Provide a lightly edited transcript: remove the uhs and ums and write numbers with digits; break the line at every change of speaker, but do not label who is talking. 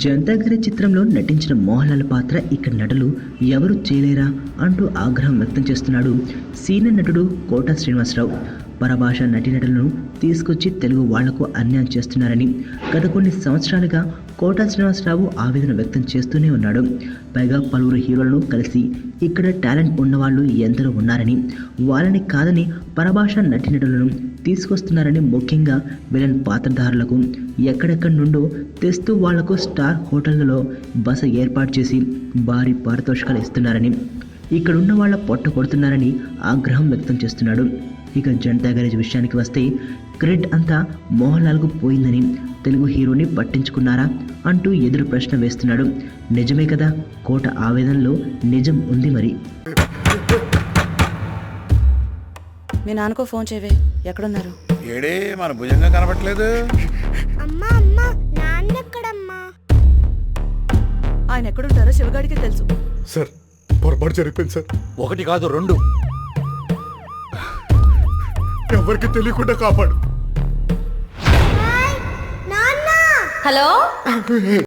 జనతాగారి చిత్రంలో నటించిన మోహన్లాల్ పాత్ర ఇక్కడ నటులు ఎవరు చేయలేరా అంటూ ఆగ్రహం వ్యక్తం చేస్తున్నాడు సీనియర్ నటుడు కోట శ్రీనివాసరావు. పరభాష నటీనటులను తీసుకొచ్చి తెలుగు వాళ్లకు అన్యాయం చేస్తున్నారని గత కొన్ని సంవత్సరాలుగా కోట శ్రీనివాసరావు ఆవేదన వ్యక్తం చేస్తూనే ఉన్నాడు. పైగా పలువురు హీరోలను కలిసి ఇక్కడ టాలెంట్ ఉన్నవాళ్ళు ఎందరో ఉన్నారని, వాళ్ళని కాదని పరభాష నటీనటులను తీసుకొస్తున్నారని, ముఖ్యంగా విలన్ పాత్రధారులకు ఎక్కడెక్కడి నుండో తెస్తూ వాళ్లకు స్టార్ హోటళ్లలో బస ఏర్పాటు చేసి భారీ పారితోషికాలు ఇస్తున్నారని, ఇక్కడున్న వాళ్ళ పొట్ట కొడుతున్నారని ఆగ్రహం వ్యక్తం చేస్తున్నాడు. ఇక జనతా గ్యారేజ్ విషయానికి వస్తే క్రెడిట్ అంతా మోహన్లాల్కు పోయిందని, తెలుగు హీరోని పట్టించుకున్నారా అంటూ ఎదురు ప్రశ్న వేస్తున్నాడు. నిజమే కదా, కోట ఆవేదనలో నిజం ఉంది. మరి
మీ నాన్నకో ఫోన్ చేయవే, ఎక్కడున్నారు?
ఏడే మన భుజంగా కనబట్లేదు.
అమ్మా అమ్మా నాన్న ఎక్కడమ్మా?
ఆయన ఎక్కడుంటారో శివగాడికి తెలుసు.
సార్ పొరపాటు జరిగిపోయింది సార్.
1 కాదు 2.
ఎవరికి తెలియకుండా కాపాడు.
నాన్న
హలో